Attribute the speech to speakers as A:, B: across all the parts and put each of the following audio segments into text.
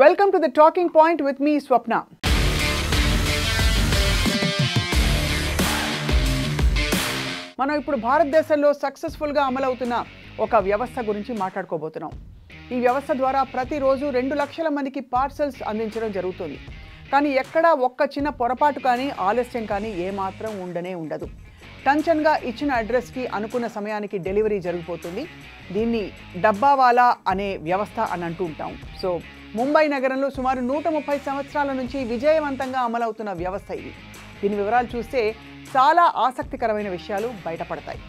A: Welcome to the Talking Point with me, Swapna. మనం ఇప్పుడు భారతదేశంలో సక్సెస్ఫుల్గా అమలవుతున్న ఒక వ్యవస్థ గురించి మాట్లాడుకోబోతున్నాం. ఈ వ్యవస్థ ద్వారా ప్రతిరోజు 2 లక్షల మందికి పార్సల్స్ అందించడం జరుగుతుంది. కానీ ఎక్కడా ఒక్క చిన్న పొరపాటు కానీ ఆలస్యం కానీ ఏమాత్రం ఉండదు. టంచన్గా ఇచ్చిన అడ్రస్కి అనుకున్న సమయానికి డెలివరీ జరిగిపోతుంది. దీన్ని డబ్బావాలా అనే వ్యవస్థ అని అంటూ ఉంటాం. సో ముంబై నగరంలో సుమారు 130 సంవత్సరాల నుంచి విజయవంతంగా అమలవుతున్న వ్యవస్థ ఇది. దీని వివరాలు చూస్తే చాలా ఆసక్తికరమైన విషయాలు బయటపడతాయి.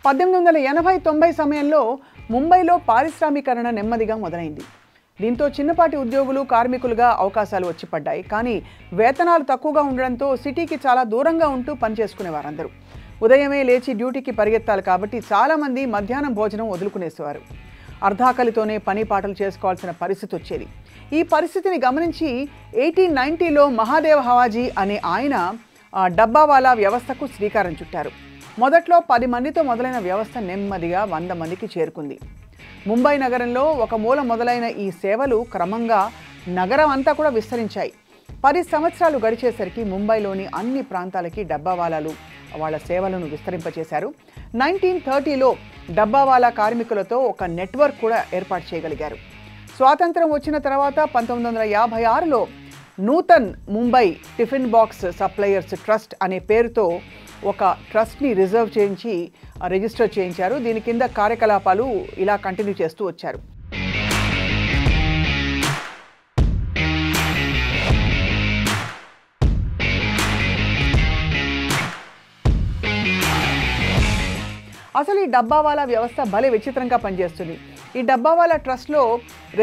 A: పద్దెనిమిది వందల 80-90 సమయంలో ముంబైలో పారిశ్రామీకరణ నెమ్మదిగా మొదలైంది. దీంతో చిన్నపాటి ఉద్యోగులు కార్మికులుగా అవకాశాలు వచ్చి పడ్డాయి. కానీ వేతనాలు తక్కువగా ఉండడంతో సిటీకి చాలా దూరంగా ఉంటూ పనిచేసుకునేవారందరూ. ఉదయమే లేచి డ్యూటీకి పరిగెత్తాలి కాబట్టి చాలామంది మధ్యాహ్నం భోజనం వదులుకునేసేవారు. అర్ధాకలితోనే పని పాటలు చేసుకోవాల్సిన పరిస్థితి వచ్చేది. ఈ పరిస్థితిని గమనించి 1890లో మహాదేవ హవాజీ అనే ఆయన డబ్బావాలా వ్యవస్థకు శ్రీకారం చుట్టారు. మొదట్లో 10 మందితో మొదలైన వ్యవస్థ నెమ్మదిగా 100 మందికి చేరుకుంది. ముంబై నగరంలో ఒక మూల మొదలైన ఈ సేవలు క్రమంగా నగరం అంతా కూడా విస్తరించాయి. 10 సంవత్సరాలు గడిచేసరికి ముంబైలోని అన్ని ప్రాంతాలకి డబ్బావాలాలు వాళ్ళ సేవలను విస్తరింపచేశారు. 1930లో డబ్బావాలా కార్మికులతో ఒక నెట్వర్క్ కూడా ఏర్పాటు చేయగలిగారు. స్వాతంత్రం వచ్చిన తర్వాత 1956లో Nutan Mumbai tiffin box suppliers trust అనే పేరుతో ఒక ట్రస్ట్ని రిజిస్టర్ చేయించారు. దీని కింద కార్యకలాపాలు ఇలా కంటిన్యూ చేస్తూ వచ్చారు. అసలు ఈ డబ్బావాలా వ్యవస్థ భలే విచిత్రంగా పనిచేస్తుంది. ఈ డబ్బావాలా ట్రస్ట్లో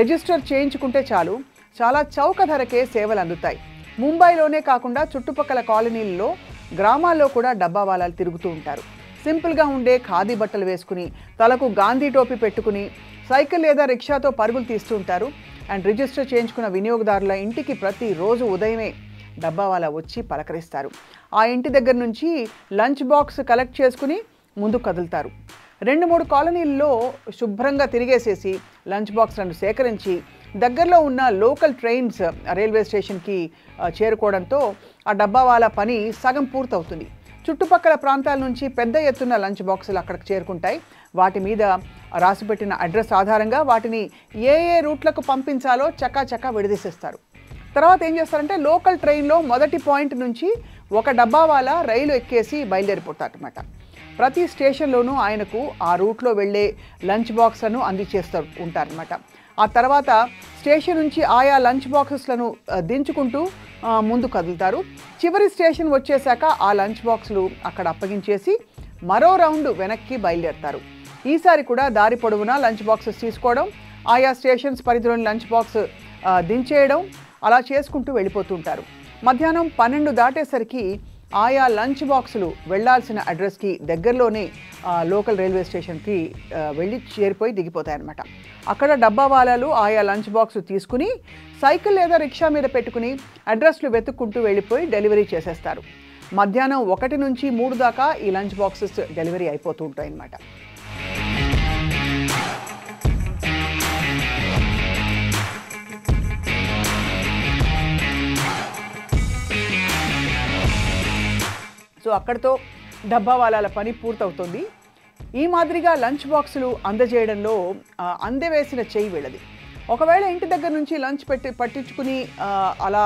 A: రిజిస్టర్ చేయించుకుంటే చాలు, చాలా చౌక ధరకే సేవలు అందుతాయి. ముంబైలోనే కాకుండా చుట్టుపక్కల కాలనీల్లో, గ్రామాల్లో కూడా డబ్బావాలాలు తిరుగుతూ ఉంటారు. సింపుల్గా ఉండే ఖాదీ బట్టలు వేసుకుని, తలకు గాంధీ టోపీ పెట్టుకుని, సైకిల్ లేదా రిక్షాతో పరుగులు తీస్తూ ఉంటారు. అండ్ రిజిస్టర్ చేయించుకున్న వినియోగదారుల ఇంటికి ప్రతిరోజు ఉదయమే డబ్బావాలా వచ్చి పలకరిస్తారు. ఆ ఇంటి దగ్గర నుంచి లంచ్ బాక్స్ కలెక్ట్ చేసుకుని ముందు కదులుతారు. 2-3 కాలనీల్లో శుభ్రంగా తిరిగేసేసి లంచ్ బాక్స్లను సేకరించి దగ్గరలో ఉన్న లోకల్ ట్రైన్స్ రైల్వే స్టేషన్కి చేరుకోవడంతో ఆ డబ్బావాలా పని సగం పూర్తవుతుంది. చుట్టుపక్కల ప్రాంతాల నుంచి పెద్ద ఎత్తున లంచ్ బాక్సులు అక్కడికి చేరుకుంటాయి. వాటి మీద రాసిపెట్టిన అడ్రస్ ఆధారంగా వాటిని ఏ రూట్లకు పంపించాలో చక్కా విడదీసేస్తారు. తర్వాత ఏం చేస్తారంటే లోకల్ ట్రైన్లో మొదటి పాయింట్ నుంచి ఒక డబ్బావాలా రైలు ఎక్కేసి బయలుదేరిపోతారన్నమాట. ప్రతి స్టేషన్లోనూ ఆయనకు ఆ రూట్లో వెళ్ళే లంచ్ బాక్స్లను అందించేస్తూ ఉంటారన్నమాట. ఆ తర్వాత స్టేషన్ నుంచి ఆయా లంచ్ బాక్సెస్లను దించుకుంటూ ముందు కదులుతారు. చివరి స్టేషన్ వచ్చేసాక ఆ లంచ్ బాక్సులు అక్కడ అప్పగించేసి మరో రౌండ్ వెనక్కి బయలుదేరుతారు. ఈసారి కూడా దారి పొడవునా లంచ్ బాక్సెస్ తీసుకోవడం, ఆయా స్టేషన్స్ పరిధిలోని లంచ్ బాక్స్ దించేయడం, అలా చేసుకుంటూ వెళ్ళిపోతుంటారు. మధ్యాహ్నం 12 దాటేసరికి ఆయా లంచ్ బాక్సులు వెళ్లాల్సిన అడ్రస్కి దగ్గరలోనే లోకల్ రైల్వే స్టేషన్కి వెళ్ళి చేరిపోయి దిగిపోతాయన్నమాట. అక్కడ డబ్బావాలాలు ఆయా లంచ్ బాక్స్ తీసుకుని సైకిల్ లేదా రిక్షా మీద పెట్టుకుని అడ్రస్లు వెతుక్కుంటూ వెళ్ళిపోయి డెలివరీ చేసేస్తారు. మధ్యాహ్నం 1 నుంచి 3 దాకా ఈ లంచ్ బాక్సెస్ డెలివరీ అయిపోతూ ఉంటాయి అన్నమాట. సో అక్కడితో డబ్బావాలాల పని పూర్తవుతుంది. ఈ మాదిరిగా లంచ్ బాక్సులు అందజేయడంలో అందవేసిన చెయ్యి వీళ్ళది. ఒకవేళ ఇంటి దగ్గర నుంచి లంచ్ పట్టించుకుని అలా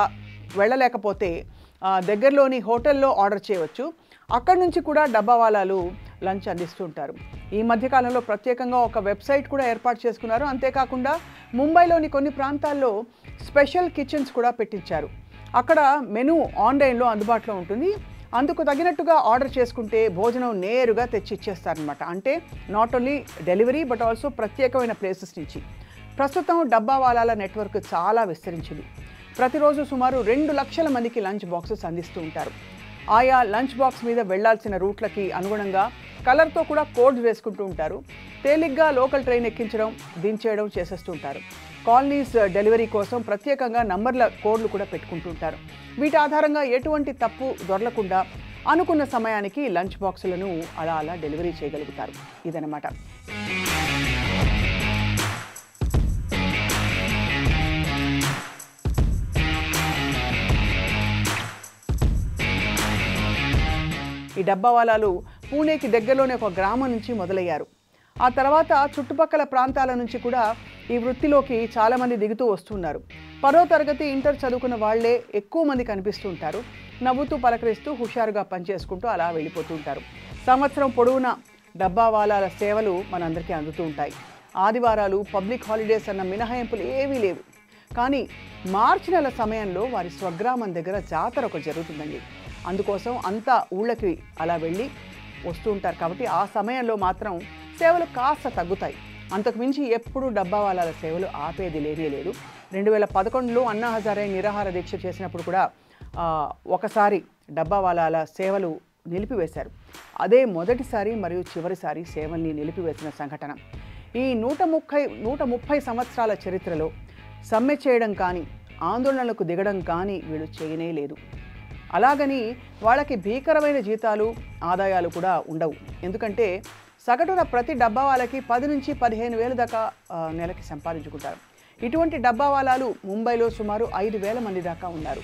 A: వెళ్ళలేకపోతే దగ్గరలోని హోటల్లో ఆర్డర్ చేయవచ్చు. అక్కడి నుంచి కూడా డబ్బావాలాలు లంచ్ అందిస్తూ ఉంటారు. ఈ మధ్యకాలంలో ప్రత్యేకంగా ఒక వెబ్సైట్ కూడా ఏర్పాటు చేసుకున్నారు. అంతేకాకుండా ముంబైలోని కొన్ని ప్రాంతాల్లో స్పెషల్ కిచెన్స్ కూడా పెట్టించారు. అక్కడ మెనూ ఆన్లైన్లో అందుబాటులో ఉంటుంది. అందుకు తగినట్టుగా ఆర్డర్ చేసుకుంటే భోజనం నేరుగా తెచ్చి ఇచ్చేస్తారనమాట. అంటే not only delivery but also ప్రత్యేకమైన ప్లేసెస్ నుంచి. ప్రస్తుతం డబ్బావాలాల నెట్వర్క్ చాలా విస్తరించింది. ప్రతిరోజు సుమారు 2 లక్షల మందికి లంచ్ బాక్సెస్ అందిస్తూ ఉంటారు. ఆయా లంచ్ బాక్స్ మీద వెళ్లాల్సిన రూట్లకి అనుగుణంగా కలర్తో కూడా కోడ్స్ వేసుకుంటూ ఉంటారు. తేలిగ్గా లోకల్ ట్రైన్ ఎక్కించడం, దించేయడం చేసేస్తూ ఉంటారు. కాలనీస్ డెలివరీ కోసం ప్రత్యేకంగా నంబర్ల కోడ్లు కూడా పెట్టుకుంటుంటారు. వీటి ఆధారంగా ఎటువంటి తప్పు దొరలకుండా అనుకున్న సమయానికి లంచ్ బాక్సులను అలా అలా డెలివరీ చేయగలుగుతారు. ఇదన్నమాట. ఈ డబ్బావాలాలు పూణేకి దగ్గరలోనే ఒక గ్రామం నుంచి మొదలయ్యారు. ఆ తర్వాత చుట్టుపక్కల ప్రాంతాల నుంచి కూడా ఈ వృత్తిలోకి చాలామంది దిగుతూ వస్తున్నారు. 10వ తరగతి ఇంటర్ చదువుకున్న వాళ్లే ఎక్కువ మంది కనిపిస్తూ ఉంటారు. నవ్వుతూ పలకరిస్తూ హుషారుగా పనిచేసుకుంటూ అలా వెళ్ళిపోతూ ఉంటారు. సంవత్సరం పొడవునా డబ్బావాలాల సేవలు మనందరికీ అందుతూ ఉంటాయి. ఆదివారాలు, పబ్లిక్ హాలిడేస్ అన్న మినహాయింపులు ఏవీ లేవు. కానీ మార్చి నెల సమయంలో వారి స్వగ్రామం దగ్గర జాతర ఒకటి జరుగుతుందండి. అందుకోసం అంతా ఊళ్ళకి అలా వెళ్ళి వస్తూ ఉంటారు. కాబట్టి ఆ సమయంలో మాత్రం సేవలు కాస్త తగ్గుతాయి. అంతకుమించి ఎప్పుడూ డబ్బావాలాల సేవలు ఆపేది లేనే లేదు. 2011లో అన్నా హజారే నిరాహార దీక్ష చేసినప్పుడు కూడా ఒకసారి డబ్బావాలాల సేవలు నిలిపివేశారు. అదే మొదటిసారి మరియు చివరిసారి సేవల్ని నిలిపివేసిన సంఘటన. ఈ 130 సంవత్సరాల చరిత్రలో సమ్మె చేయడం కానీ, ఆందోళనలకు దిగడం కానీ వీళ్ళు చేయనే లేదు. అలాగని వాళ్ళకి భీకరమైన జీతాలు, ఆదాయాలు కూడా ఉండవు. ఎందుకంటే సగటున ప్రతి డబ్బావాలకి 10 నుంచి 15 వేలు దాకా నెలకి సంపాదించుకుంటారు. ఇటువంటి డబ్బావాలాలు ముంబైలో సుమారు 5,000 మంది దాకా ఉన్నారు.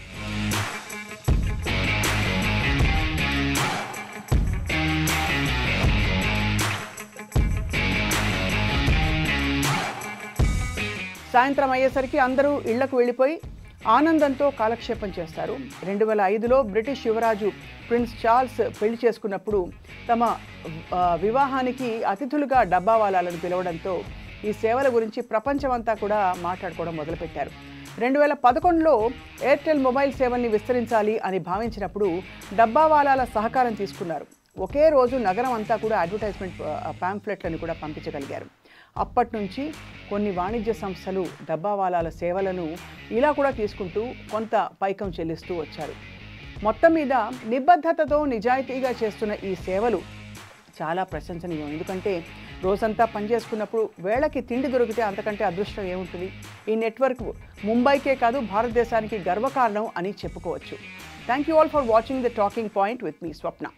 A: సాయంత్రం అయ్యేసరికి అందరూ ఇళ్లకు వెళ్ళిపోయి ఆనందంతో కాలక్షేపం చేస్తారు. 2005లో బ్రిటిష్ యువరాజు ప్రిన్స్ చార్ల్స్ పెళ్లి చేసుకున్నప్పుడు తమ వివాహానికి అతిథులుగా డబ్బావాలాలను పిలవడంతో ఈ సేవల గురించి ప్రపంచమంతా కూడా మాట్లాడుకోవడం మొదలుపెట్టారు. 2011లో ఎయిర్టెల్ మొబైల్ సేవల్ని విస్తరించాలి అని భావించినప్పుడు డబ్బావాలాల సహకారం తీసుకున్నారు. ఒకే రోజు నగరం అంతా కూడా అడ్వర్టైజ్మెంట్ పాంఫ్లెట్లను కూడా పంపించగలిగారు. అప్పటి నుంచి కొన్ని వాణిజ్య సంస్థలు డబ్బావాలాల సేవలను ఇలా కూడా తీసుకుంటూ కొంత పైకం చెల్లిస్తూ వచ్చారు. మొత్తం మీద నిబద్ధతతో నిజాయితీగా చేస్తున్న ఈ సేవలు చాలా ప్రశంసనీయం. ఎందుకంటే రోజంతా పనిచేసుకున్నప్పుడు వేళకి తిండి దొరికితే అంతకంటే అదృష్టం ఏముంటుంది. ఈ నెట్వర్క్ ముంబైకే కాదు భారతదేశానికి గర్వకారణం అని చెప్పుకోవచ్చు. Thank you all for watching the talking point with me Swapna.